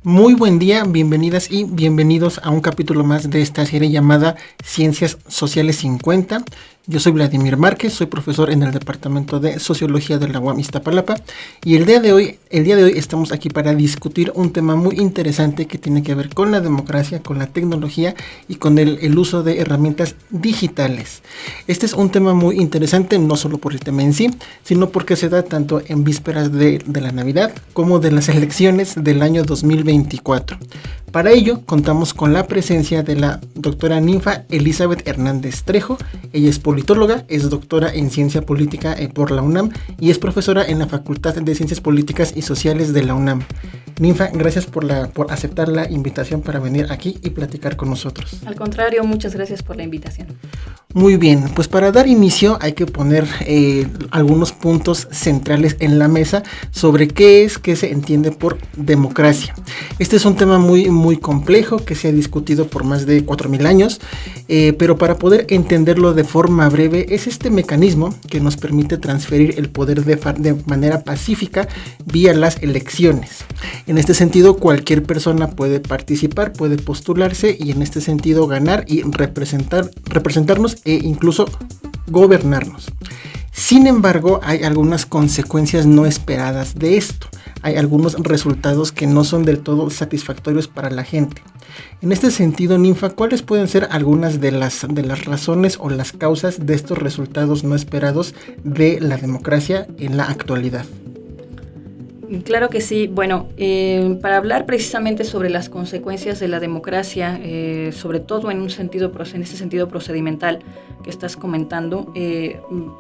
Muy buen día, bienvenidas y bienvenidos a un capítulo más de esta serie llamada Ciencias Sociales 50. Yo soy Vladimir Márquez, soy profesor en el Departamento de Sociología de la UAM Iztapalapa y el día de hoy estamos aquí para discutir un tema muy interesante que tiene que ver con la democracia, con la tecnología y con el uso de herramientas digitales. Este es un tema muy interesante, no solo por el tema en sí, sino porque se da tanto en vísperas de la Navidad como de las elecciones del año 2024. Para ello, contamos con la presencia de la doctora Ninfa Elizabeth Hernández Trejo. Ella es politóloga, es doctora en Ciencia Política por la UNAM y es profesora en la Facultad de Ciencias Políticas y Sociales de la UNAM. Ninfa, gracias por aceptar la invitación para venir aquí y platicar con nosotros. Al contrario, muchas gracias por la invitación. Muy bien, pues para dar inicio hay que poner algunos puntos centrales en la mesa sobre qué se entiende por democracia. Este es un tema muy complejo que se ha discutido por más de 4.000 años, pero para poder entenderlo de forma breve es este mecanismo que nos permite transferir el poder de manera pacífica vía las elecciones. En este sentido, cualquier persona puede participar, puede postularse y en este sentido ganar y representarnos e incluso gobernarnos. Sin embargo, hay algunas consecuencias no esperadas de esto. Hay algunos resultados que no son del todo satisfactorios para la gente. En este sentido, Ninfa, ¿cuáles pueden ser algunas de las razones o las causas de estos resultados no esperados de la democracia en la actualidad? Claro que sí. Bueno, para hablar precisamente sobre las consecuencias de la democracia, sobre todo en este sentido procedimental que estás comentando,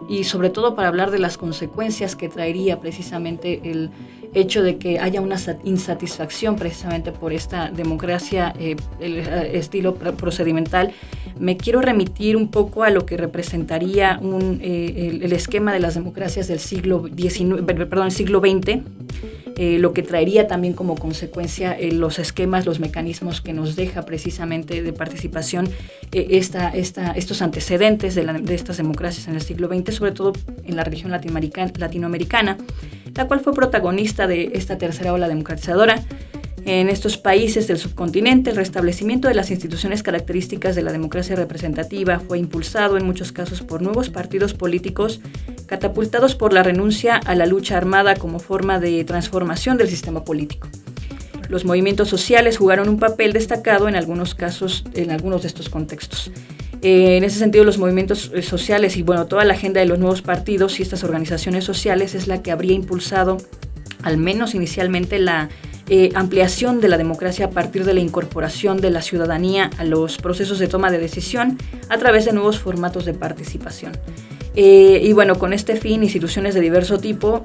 y sobre todo para hablar de las consecuencias que traería precisamente el hecho de que haya una insatisfacción precisamente por esta democracia, el estilo procedimental, me quiero remitir un poco a lo que representaría el esquema de las democracias del siglo XX, lo que traería también como consecuencia los esquemas, los mecanismos que nos deja precisamente de participación estos antecedentes de estas democracias en el siglo XX, sobre todo en la región latinoamericana, la cual fue protagonista de esta tercera ola democratizadora. En estos países del subcontinente, el restablecimiento de las instituciones características de la democracia representativa fue impulsado en muchos casos por nuevos partidos políticos catapultados por la renuncia a la lucha armada como forma de transformación del sistema político. Los movimientos sociales jugaron un papel destacado en algunos casos, en algunos de estos contextos. En ese sentido, los movimientos sociales y toda la agenda de los nuevos partidos y estas organizaciones sociales es la que habría impulsado, al menos inicialmente, la ampliación de la democracia a partir de la incorporación de la ciudadanía a los procesos de toma de decisión a través de nuevos formatos de participación. Con este fin, instituciones de diverso tipo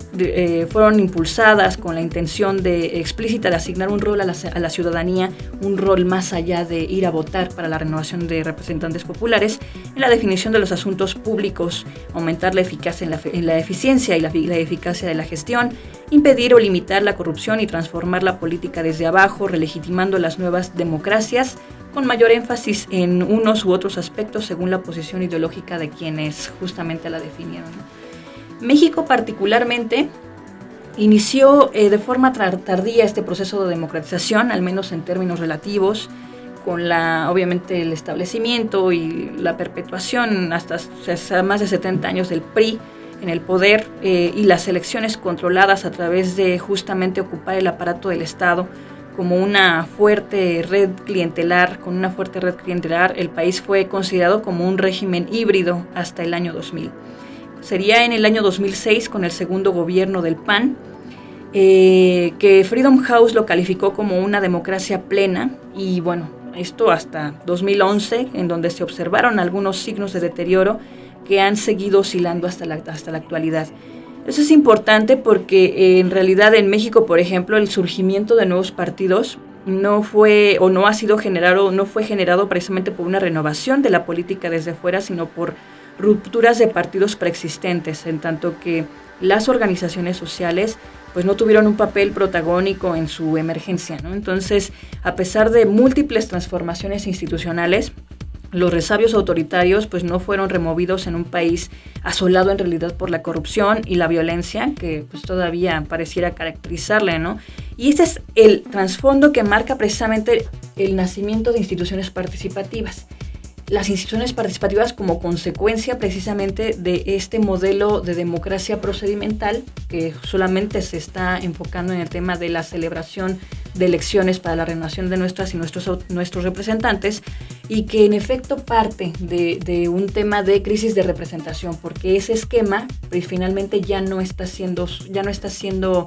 fueron impulsadas con la intención explícita de asignar un rol a la ciudadanía, un rol más allá de ir a votar para la renovación de representantes populares, en la definición de los asuntos públicos, aumentar la eficacia en la eficiencia y la eficacia de la gestión, impedir o limitar la corrupción y transformar la política desde abajo, relegitimando las nuevas democracias, con mayor énfasis en unos u otros aspectos según la posición ideológica de quienes justamente la definieron. México particularmente inició de forma tardía este proceso de democratización, al menos en términos relativos, con obviamente el establecimiento y la perpetuación hasta más de 70 años del PRI en el poder y las elecciones controladas a través de justamente ocupar el aparato del Estado como una fuerte red clientelar. Con una fuerte red clientelar, el país fue considerado como un régimen híbrido hasta el año 2000. Sería en el año 2006, con el segundo gobierno del PAN, que Freedom House lo calificó como una democracia plena, y esto hasta 2011, en donde se observaron algunos signos de deterioro que han seguido oscilando hasta la actualidad. Eso es importante porque en realidad en México, por ejemplo, el surgimiento de nuevos partidos no fue generado precisamente por una renovación de la política desde fuera, sino por rupturas de partidos preexistentes, en tanto que las organizaciones sociales no tuvieron un papel protagónico en su emergencia, ¿no? Entonces, a pesar de múltiples transformaciones institucionales, los resabios autoritarios no fueron removidos en un país asolado en realidad por la corrupción y la violencia que todavía pareciera caracterizarle, ¿no? Y ese es el trasfondo que marca precisamente el nacimiento de instituciones participativas. Las instituciones participativas como consecuencia precisamente de este modelo de democracia procedimental que solamente se está enfocando en el tema de la celebración de elecciones para la renovación de nuestras y nuestros representantes, y que en efecto parte de un tema de crisis de representación, porque ese esquema pues, finalmente ya no está siendo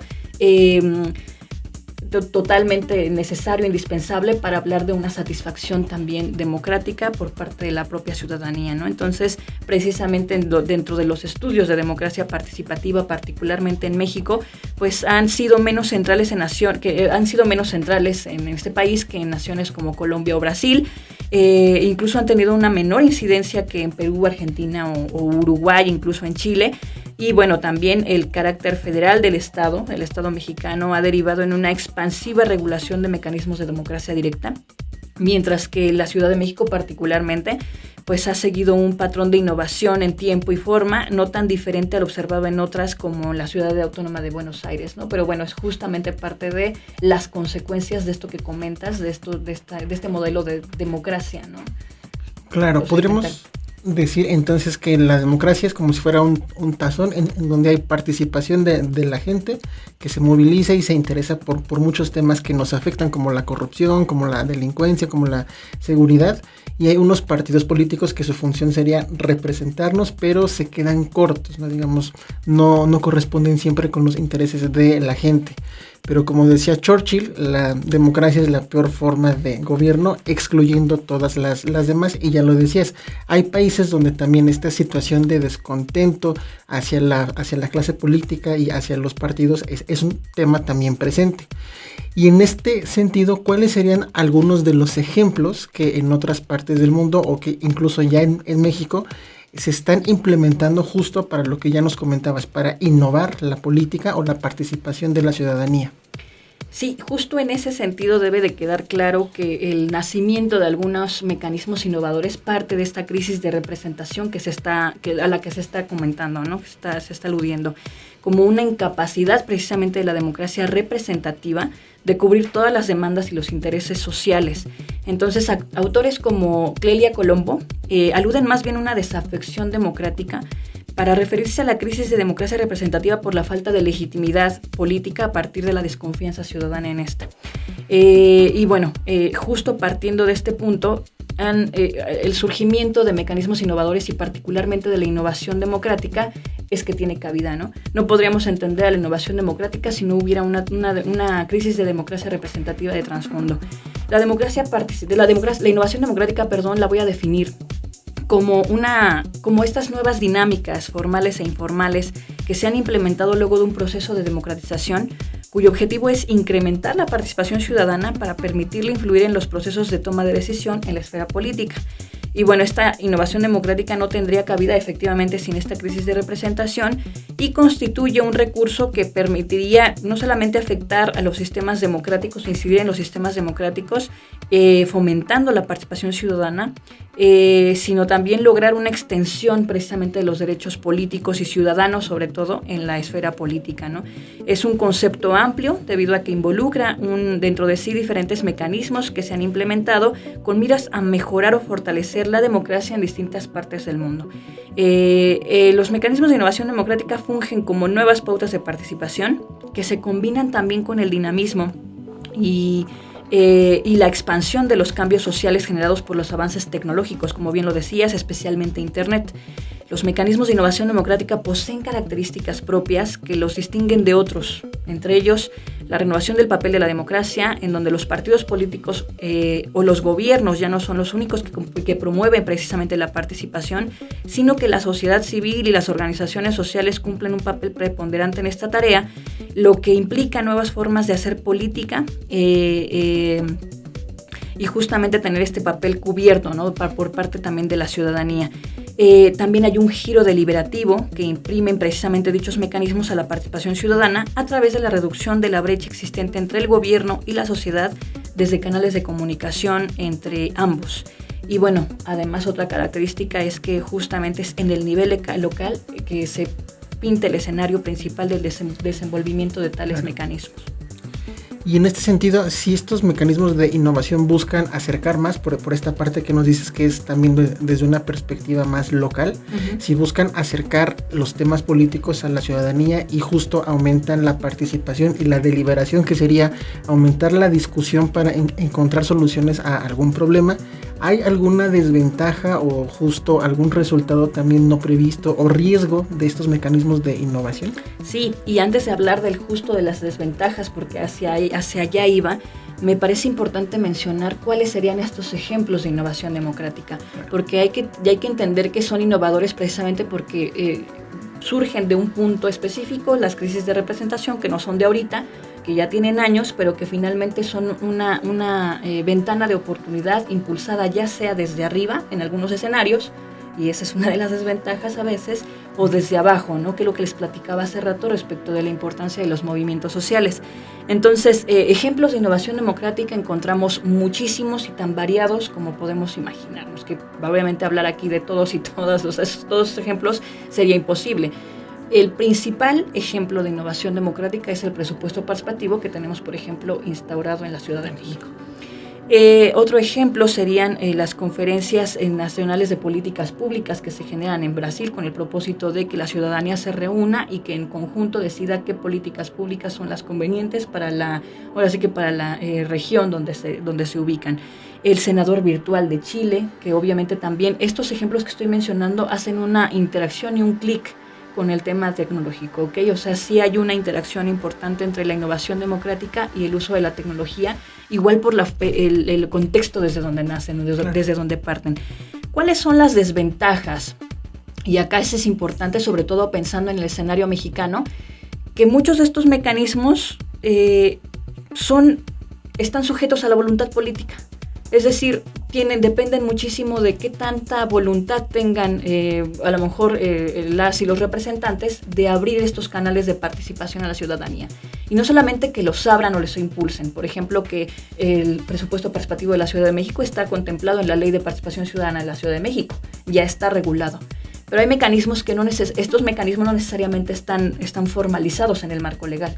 totalmente necesario, indispensable para hablar de una satisfacción también democrática por parte de la propia ciudadanía, ¿no? Entonces, precisamente dentro de los estudios de democracia participativa, particularmente en México, pues han sido menos centrales en este país que en naciones como Colombia o Brasil. Incluso han tenido una menor incidencia que en Perú, Argentina o Uruguay, incluso en Chile. Y bueno, también el carácter federal del Estado mexicano ha derivado en una expansiva regulación de mecanismos de democracia directa, mientras que la Ciudad de México particularmente pues ha seguido un patrón de innovación en tiempo y forma, no tan diferente al observado en otras como la Ciudad Autónoma de Buenos Aires, ¿no? Pero bueno, es justamente parte de las consecuencias de esto que comentas, de este modelo de democracia, ¿no? Claro, podríamos decir entonces que la democracia es como si fuera un tazón en donde hay participación de la gente que se moviliza y se interesa por muchos temas que nos afectan, como la corrupción, como la delincuencia, como la seguridad, y hay unos partidos políticos que su función sería representarnos, pero se quedan cortos, ¿no? Digamos, no corresponden siempre con los intereses de la gente. Pero como decía Churchill, la democracia es la peor forma de gobierno, excluyendo todas las demás. Y ya lo decías, hay países donde también esta situación de descontento hacia la clase política y hacia los partidos es un tema también presente. Y en este sentido, ¿cuáles serían algunos de los ejemplos que en otras partes del mundo o que incluso ya en México se están implementando justo para lo que ya nos comentabas, para innovar la política o la participación de la ciudadanía? Sí, justo en ese sentido debe de quedar claro que el nacimiento de algunos mecanismos innovadores parte de esta crisis de representación a la que se está comentando, ¿no? Se está aludiendo, como una incapacidad precisamente de la democracia representativa de cubrir todas las demandas y los intereses sociales. Entonces, autores como Clelia Colombo aluden más bien a una desafección democrática para referirse a la crisis de democracia representativa por la falta de legitimidad política a partir de la desconfianza ciudadana en esta. Y bueno, justo partiendo de este punto, el surgimiento de mecanismos innovadores y particularmente de la innovación democrática es que tiene cabida, ¿no? No podríamos entender a la innovación democrática si no hubiera una crisis de democracia representativa de trasfondo. La innovación democrática, la voy a definir como estas nuevas dinámicas formales e informales que se han implementado luego de un proceso de democratización cuyo objetivo es incrementar la participación ciudadana para permitirle influir en los procesos de toma de decisión en la esfera política. Y bueno, esta innovación democrática no tendría cabida efectivamente sin esta crisis de representación y constituye un recurso que permitiría no solamente afectar a los sistemas democráticos, incidir en los sistemas democráticos, fomentando la participación ciudadana, sino también lograr una extensión precisamente de los derechos políticos y ciudadanos, sobre todo en la esfera política, ¿no? Es un concepto amplio debido a que involucra dentro de sí diferentes mecanismos que se han implementado con miras a mejorar o fortalecer la democracia en distintas partes del mundo. Los mecanismos de innovación democrática fungen como nuevas pautas de participación que se combinan también con el dinamismo y la expansión de los cambios sociales generados por los avances tecnológicos, como bien lo decías, especialmente Internet. Los mecanismos de innovación democrática poseen características propias que los distinguen de otros, entre ellos la renovación del papel de la democracia, en donde los partidos políticos o los gobiernos ya no son los únicos que promueven precisamente la participación, sino que la sociedad civil y las organizaciones sociales cumplen un papel preponderante en esta tarea, lo que implica nuevas formas de hacer política y justamente tener este papel cubierto, ¿no? Por parte también de la ciudadanía. También hay un giro deliberativo que imprimen precisamente dichos mecanismos a la participación ciudadana a través de la reducción de la brecha existente entre el gobierno y la sociedad desde canales de comunicación entre ambos. Y bueno, además otra característica es que justamente es en el nivel local que se pinta el escenario principal del desenvolvimiento de tales mecanismos. Y en este sentido, si estos mecanismos de innovación buscan acercar más, por esta parte que nos dices que es también desde una perspectiva más local, si buscan acercar los temas políticos a la ciudadanía y justo aumentan la participación y la deliberación, que sería aumentar la discusión para encontrar soluciones a algún problema, ¿hay alguna desventaja o justo algún resultado también no previsto o riesgo de estos mecanismos de innovación? Sí, y antes de hablar del justo de las desventajas, porque hacia allá iba, me parece importante mencionar cuáles serían estos ejemplos de innovación democrática, porque hay que entender que son innovadores precisamente porque surgen de un punto específico, las crisis de representación que no son de ahorita, que ya tienen años, pero que finalmente son una ventana de oportunidad impulsada ya sea desde arriba en algunos escenarios, y esa es una de las desventajas a veces, o desde abajo, ¿no? Que es lo que les platicaba hace rato respecto de la importancia de los movimientos sociales. Entonces, ejemplos de innovación democrática encontramos muchísimos y tan variados como podemos imaginarnos, que obviamente hablar aquí de todos y todas todos los ejemplos sería imposible. El principal ejemplo de innovación democrática es el presupuesto participativo que tenemos, por ejemplo, instaurado en la Ciudad de México. Otro ejemplo serían las conferencias nacionales de políticas públicas que se generan en Brasil con el propósito de que la ciudadanía se reúna y que en conjunto decida qué políticas públicas son las convenientes para la región donde se ubican. El senador virtual de Chile, que obviamente también estos ejemplos que estoy mencionando hacen una interacción y un clic con el tema tecnológico, ¿ok? O sea, sí hay una interacción importante entre la innovación democrática y el uso de la tecnología, igual por el contexto desde donde nacen, desde donde parten. ¿Cuáles son las desventajas? Y acá eso es importante, sobre todo pensando en el escenario mexicano, que muchos de estos mecanismos están sujetos a la voluntad política. Es decir, dependen muchísimo de qué tanta voluntad tengan a lo mejor las y los representantes de abrir estos canales de participación a la ciudadanía. Y no solamente que los abran o los impulsen. Por ejemplo, que el presupuesto participativo de la Ciudad de México está contemplado en la Ley de Participación Ciudadana de la Ciudad de México. Ya está regulado. Pero hay mecanismos que estos mecanismos no necesariamente están formalizados en el marco legal.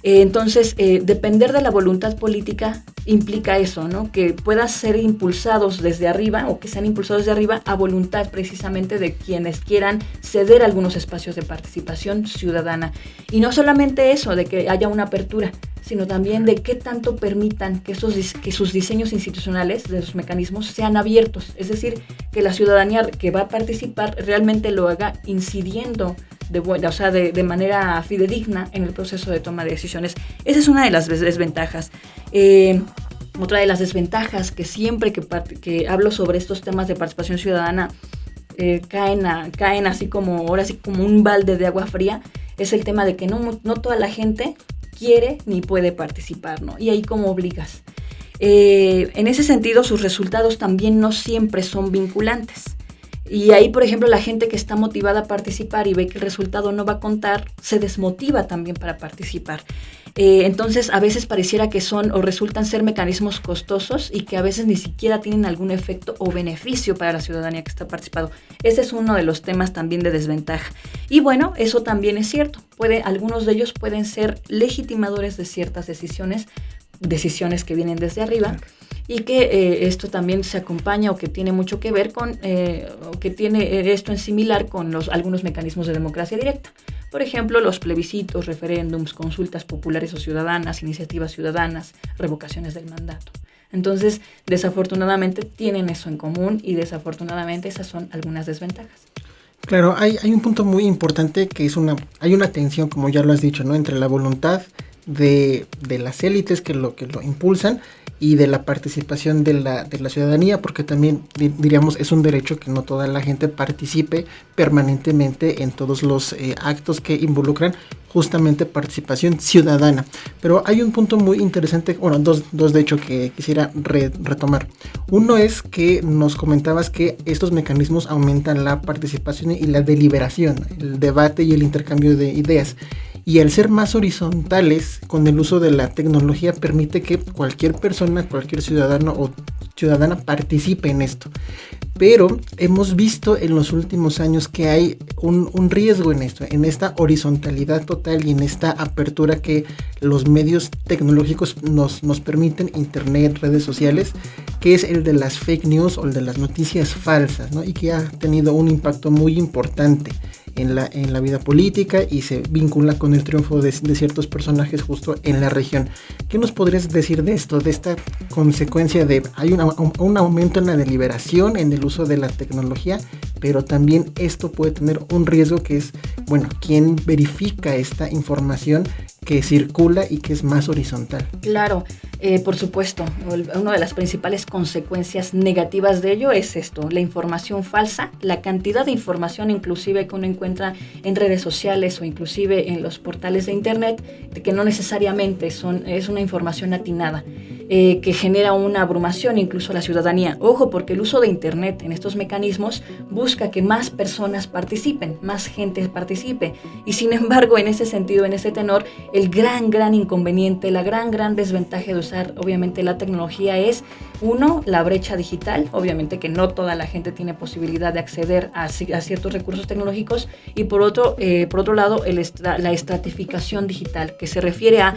Entonces, depender de la voluntad política implica eso, ¿no? Que puedan ser impulsados desde arriba o que sean impulsados desde arriba a voluntad precisamente de quienes quieran ceder algunos espacios de participación ciudadana. Y no solamente eso, de que haya una apertura, sino también de qué tanto permitan que sus diseños institucionales de los mecanismos sean abiertos. Es decir, que la ciudadanía que va a participar realmente lo haga incidiendo de manera fidedigna en el proceso de toma de decisiones. Esa es una de las desventajas. Otra de las desventajas que siempre que hablo sobre estos temas de participación ciudadana caen así como un balde de agua fría, es el tema de que no toda la gente quiere ni puede participar, ¿no? Y ahí cómo obligas. En ese sentido, sus resultados también no siempre son vinculantes. Y ahí, por ejemplo, la gente que está motivada a participar y ve que el resultado no va a contar, se desmotiva también para participar. Entonces, a veces pareciera que son o resultan ser mecanismos costosos y que a veces ni siquiera tienen algún efecto o beneficio para la ciudadanía que está participando. Ese es uno de los temas también de desventaja. Y bueno, eso también es cierto. Algunos de ellos pueden ser legitimadores de ciertas decisiones que vienen desde arriba. Y que esto también se acompaña o que tiene mucho que ver con, o que tiene esto en similar con algunos mecanismos de democracia directa. Por ejemplo, los plebiscitos, referéndums, consultas populares o ciudadanas, iniciativas ciudadanas, revocaciones del mandato. Entonces, desafortunadamente tienen eso en común y desafortunadamente esas son algunas desventajas. Claro, hay un punto muy importante que hay una tensión, como ya lo has dicho, ¿no? Entre la voluntad de las élites que lo impulsan y de la participación de la ciudadanía, porque también diríamos es un derecho que no toda la gente participe permanentemente en todos los actos que involucran justamente participación ciudadana. Pero hay un punto muy interesante, bueno, dos de hecho que quisiera retomar. Uno es que nos comentabas que estos mecanismos aumentan la participación y la deliberación, el debate y el intercambio de ideas. Y al ser más horizontales, con el uso de la tecnología permite que cualquier persona, cualquier ciudadano o ciudadana participe en esto. Pero hemos visto en los últimos años que hay un riesgo en esto, en esta horizontalidad total y en esta apertura que los medios tecnológicos nos permiten, internet, redes sociales, que es el de las fake news o el de las noticias falsas, ¿no? Y que ha tenido un impacto muy importante en la vida política y se vincula con el triunfo de ciertos personajes justo en la región. ¿Qué nos podrías decir de esto, de esta consecuencia de hay un aumento en la deliberación, en el uso de la tecnología, pero también esto puede tener un riesgo que es, bueno, ¿quién verifica esta información que circula y que es más horizontal? Claro, por supuesto, una de las principales consecuencias negativas de ello es esto, la información falsa, la cantidad de información inclusive que uno encuentra en redes sociales o inclusive en los portales de internet, que no necesariamente es una información atinada, que genera una abrumación incluso a la ciudadanía. Ojo, porque el uso de internet en estos mecanismos busca que más personas participen, más gente participe, y sin embargo, en ese sentido, en ese tenor, el gran inconveniente, la gran desventaja de usar obviamente la tecnología es, uno, la brecha digital, obviamente que no toda la gente tiene posibilidad de acceder a ciertos recursos tecnológicos, y por otro lado, la estratificación digital, que se refiere a,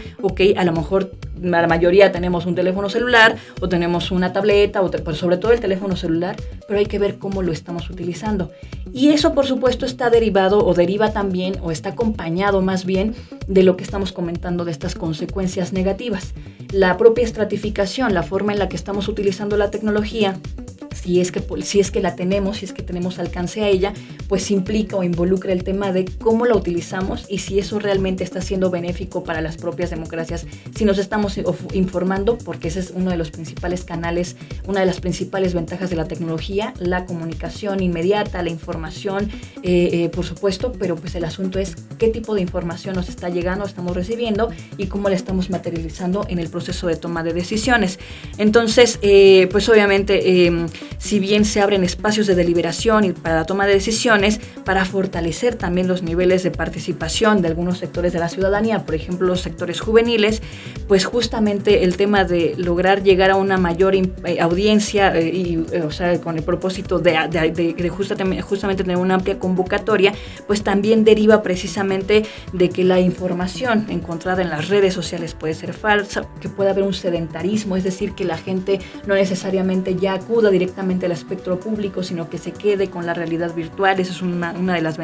a lo mejor la mayoría tenemos un teléfono celular o tenemos una tableta, pero sobre todo el teléfono celular, pero hay que ver cómo lo estamos utilizando. Y eso, por supuesto, está derivado o deriva también o está acompañado más bien de lo que estamos comentando de estas consecuencias negativas. La propia estratificación, la forma en la que estamos utilizando la tecnología, si es que la tenemos, si es que tenemos alcance a ella, pues implica o involucra el tema de cómo la utilizamos y si eso realmente está siendo benéfico para las propias democracias, si nos estamos informando, porque ese es uno de los principales canales, una de las principales ventajas de la tecnología, la comunicación inmediata, la información, por supuesto, pero pues el asunto es qué tipo de información nos está llegando, estamos recibiendo y cómo la estamos materializando en el proceso de toma de decisiones. Entonces, pues obviamente, si bien se abren espacios de deliberación y para la toma de decisiones, para fortalecer también los niveles de participación de algunos sectores de la ciudadanía, por ejemplo los sectores juveniles, pues justamente el tema de lograr llegar a una mayor audiencia o sea, con el propósito de justamente tener una amplia convocatoria, pues también deriva precisamente de que la información encontrada en las redes sociales puede ser falsa, que puede haber un sedentarismo, es decir, que la gente no necesariamente ya acuda directamente al espectro público, sino que se quede con la realidad virtual. Eso es una de las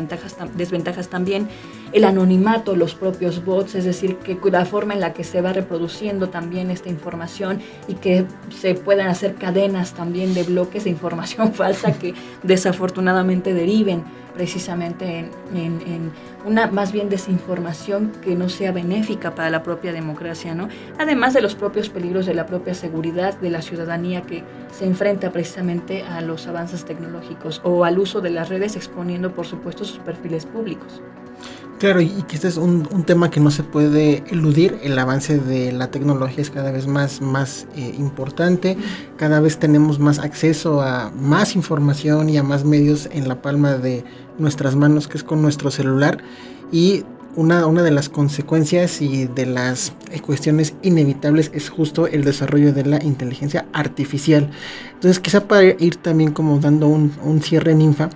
desventajas también. El anonimato, los propios bots, es decir, que la forma en la que se va reproduciendo también esta información y que se puedan hacer cadenas también de bloques de información falsa que desafortunadamente deriven precisamente en una más bien desinformación que no sea benéfica para la propia democracia, ¿no? Además de los propios peligros de la propia seguridad de la ciudadanía que se enfrenta precisamente a los avances tecnológicos o al uso de las redes exponiendo, por supuesto, sus perfiles públicos. Claro, y que este es un tema que no se puede eludir. El avance de la tecnología es cada vez más importante. Cada vez tenemos más acceso a más información y a más medios en la palma de nuestras manos, que es con nuestro celular. Y una de las consecuencias y de las cuestiones inevitables es justo el desarrollo de la inteligencia artificial. Entonces, quizá para ir también como dando un cierre, Ninfa,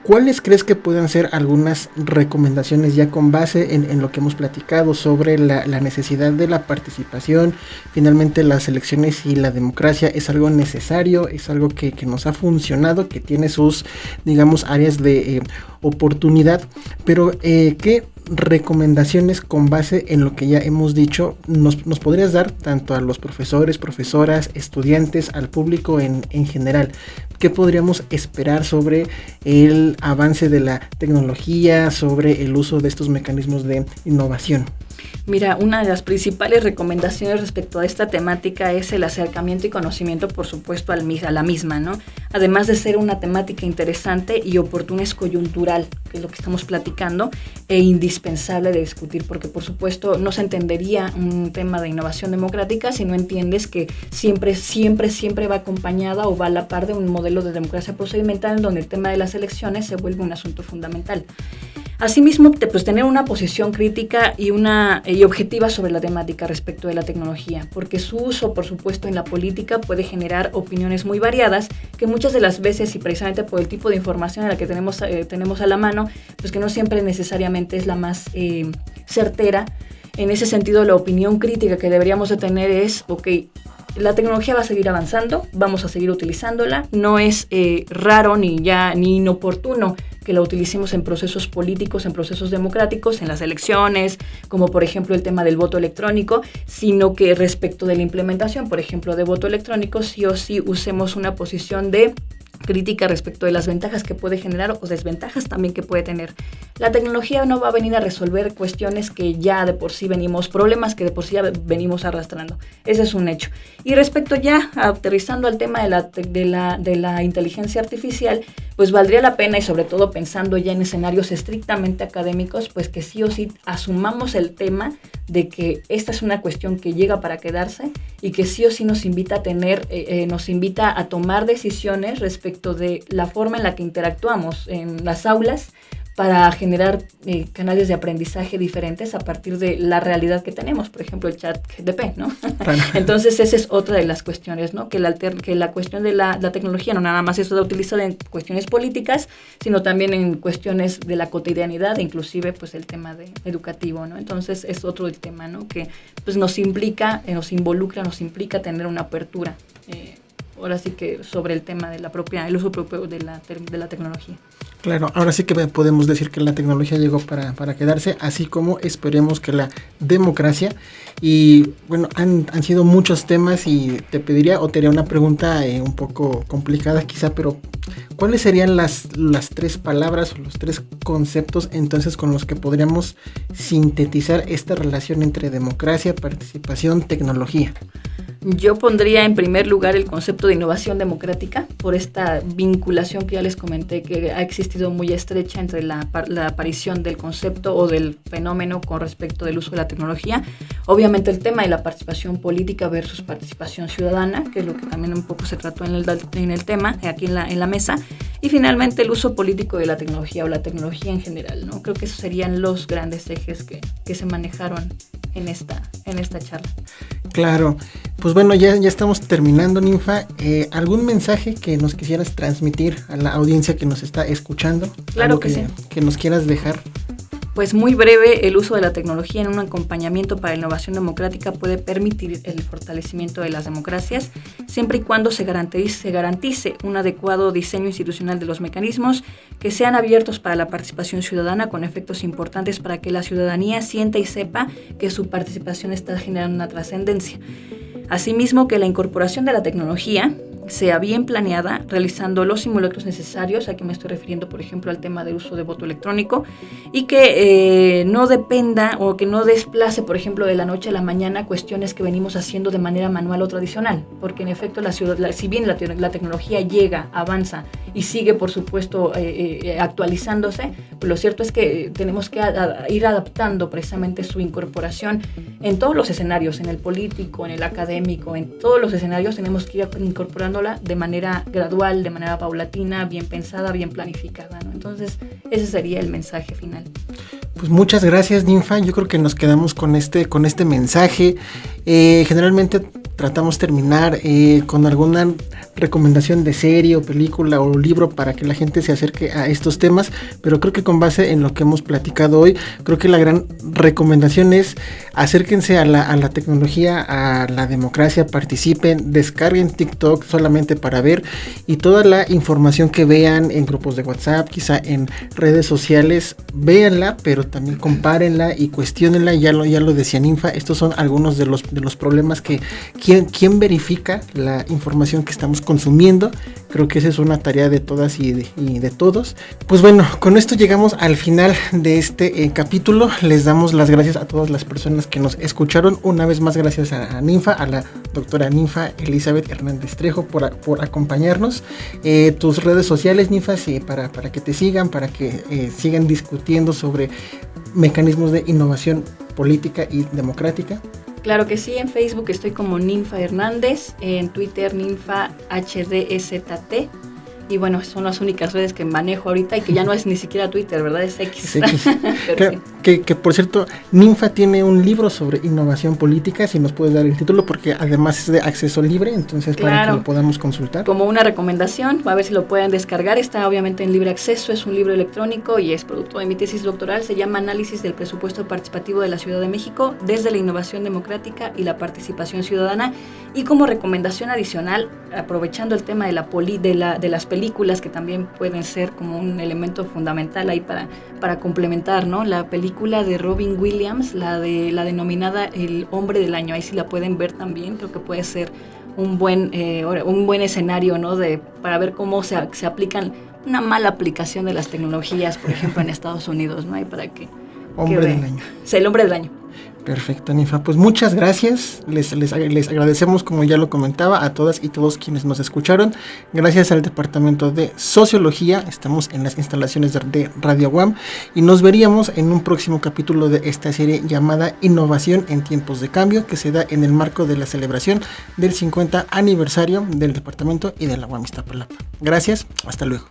¿cuáles crees que puedan ser algunas recomendaciones ya con base en lo que hemos platicado sobre la necesidad de la participación? Finalmente, las elecciones y la democracia es algo necesario, es algo que nos ha funcionado, que tiene sus, digamos, áreas de oportunidad, pero ¿qué recomendaciones con base en lo que ya hemos dicho nos podrías dar tanto a los profesores, profesoras, estudiantes, al público en general? ¿Qué podríamos esperar sobre el avance de la tecnología, sobre el uso de estos mecanismos de innovación? Mira, una de las principales recomendaciones respecto a esta temática es el acercamiento y conocimiento, por supuesto, a la misma, ¿no? Además de ser una temática interesante y oportuna, es coyuntural, que es lo que estamos platicando, e indispensable de discutir, porque, por supuesto, no se entendería un tema de innovación democrática si no entiendes que siempre va acompañada o va a la par de un modelo de democracia procedimental en donde el tema de las elecciones se vuelve un asunto fundamental. Asimismo, pues tener una posición crítica y objetiva sobre la temática respecto de la tecnología, porque su uso, por supuesto, en la política puede generar opiniones muy variadas, que muchas de las veces, y precisamente por el tipo de información a la que tenemos a la mano, pues que no siempre necesariamente es la más certera. En ese sentido, la opinión crítica que deberíamos de tener es, la tecnología va a seguir avanzando, vamos a seguir utilizándola, no es raro ni inoportuno que la utilicemos en procesos políticos, en procesos democráticos, en las elecciones, como por ejemplo el tema del voto electrónico, sino que respecto de la implementación, por ejemplo, de voto electrónico, sí o sí usemos una posición de crítica respecto de las ventajas que puede generar o desventajas también que puede tener. La tecnología no va a venir a resolver cuestiones que ya de por sí problemas que de por sí ya venimos arrastrando. Ese es un hecho. Y respecto ya, aterrizando al tema de la inteligencia artificial, pues valdría la pena, y sobre todo pensando ya en escenarios estrictamente académicos, pues que sí o sí asumamos el tema de que esta es una cuestión que llega para quedarse y que sí o sí nos invita a tomar decisiones respecto de la forma en la que interactuamos en las aulas para generar canales de aprendizaje diferentes a partir de la realidad que tenemos, por ejemplo, el chat GTP, ¿no? Claro. Entonces, esa es otra de las cuestiones, ¿no? Que la cuestión de la tecnología no nada más es utilizada en cuestiones políticas, sino también en cuestiones de la cotidianidad, inclusive, pues, el tema educativo, ¿no? Entonces, es otro el tema, ¿no? Que, pues, nos implica tener una apertura, ahora sí que sobre el tema de el uso propio de la tecnología. Claro, ahora sí que podemos decir que la tecnología llegó para quedarse, así como esperemos que la democracia. Y bueno, han sido muchos temas y te pediría o te haría una pregunta un poco complicada quizá, pero ¿cuáles serían las 3 palabras o los 3 conceptos entonces con los que podríamos sintetizar esta relación entre democracia, participación, tecnología? Yo pondría en primer lugar el concepto de innovación democrática por esta vinculación que ya les comenté que ha existido muy estrecha entre la aparición del concepto o del fenómeno con respecto del uso de la tecnología. Obviamente el tema de la participación política versus participación ciudadana, que es lo que también un poco se trató en el tema, aquí en la mesa. Y finalmente el uso político de la tecnología o la tecnología en general, ¿no? Creo que esos serían los grandes ejes que se manejaron en esta charla. Claro, pues bueno, ya estamos terminando, Ninfa. ¿Algún mensaje que nos quisieras transmitir a la audiencia que nos está escuchando? Claro que sí. Que nos quieras dejar. Pues muy breve, el uso de la tecnología en un acompañamiento para la innovación democrática puede permitir el fortalecimiento de las democracias, siempre y cuando se garantice un adecuado diseño institucional de los mecanismos que sean abiertos para la participación ciudadana, con efectos importantes para que la ciudadanía sienta y sepa que su participación está generando una trascendencia. Asimismo, que la incorporación de la tecnología sea bien planeada, realizando los simulacros necesarios, aquí me estoy refiriendo, por ejemplo, al tema del uso de voto electrónico, y que no dependa o que no desplace, por ejemplo, de la noche a la mañana cuestiones que venimos haciendo de manera manual o tradicional, porque en efecto, si bien la tecnología llega, avanza y sigue, por supuesto, actualizándose, pues lo cierto es que tenemos que ir adaptando precisamente su incorporación en todos los escenarios, en el político, en el académico, en todos los escenarios tenemos que ir incorporando de manera gradual, de manera paulatina, bien pensada, bien planificada, ¿no? Entonces, ese sería el mensaje final. Pues muchas gracias, Ninfa. Yo creo que nos quedamos con este mensaje. Generalmente tratamos terminar con alguna recomendación de serie o película o libro para que la gente se acerque a estos temas, pero creo que con base en lo que hemos platicado hoy, creo que la gran recomendación es acérquense a la tecnología, a la democracia, participen, descarguen TikTok solamente para ver, y toda la información que vean en grupos de WhatsApp, quizá en redes sociales, véanla, pero también compárenla y cuestionenla. Ya lo decía Ninfa, estos son algunos de los problemas que ¿quién verifica la información que estamos consumiendo? Creo que esa es una tarea de todas y de todos. Pues bueno, con esto llegamos al final de este capítulo. Les damos las gracias a todas las personas que nos escucharon. Una vez más, gracias a Ninfa, a la doctora Ninfa Elizabeth Hernández Trejo por acompañarnos. Tus redes sociales, Ninfa, sí, para que te sigan, para que sigan discutiendo sobre mecanismos de innovación política y democrática. Claro que sí, en Facebook estoy como Ninfa Hernández, en Twitter Ninfa HDST, Y bueno, son las únicas redes que manejo ahorita y que ya no es ni siquiera Twitter, ¿verdad? Es X. Es X. Pero sí. que por cierto, Ninfa tiene un libro sobre innovación política, si nos puedes dar el título, porque además es de acceso libre, entonces para que lo podamos consultar. Como una recomendación, a ver si lo pueden descargar, está obviamente en libre acceso, es un libro electrónico y es producto de mi tesis doctoral, se llama Análisis del presupuesto participativo de la Ciudad de México desde la innovación democrática y la participación ciudadana. Y como recomendación adicional, aprovechando el tema de las películas, que también pueden ser como un elemento fundamental ahí para complementar, ¿no? La película de Robin Williams, la denominada El Hombre del Año, ahí sí la pueden ver también, creo que puede ser un buen escenario, ¿no? Para ver cómo se aplican una mala aplicación de las tecnologías, por ejemplo, en Estados Unidos, ¿no? Ahí para que... Hombre del Año. Sí, El Hombre del Año. Perfecto, Ninfa. Pues muchas gracias. Les agradecemos, como ya lo comentaba, a todas y todos quienes nos escucharon. Gracias al Departamento de Sociología. Estamos en las instalaciones de Radio UAM y nos veríamos en un próximo capítulo de esta serie llamada Innovación en tiempos de cambio, que se da en el marco de la celebración del 50 aniversario del Departamento y de la UAM Iztapalapa. Gracias. Hasta luego.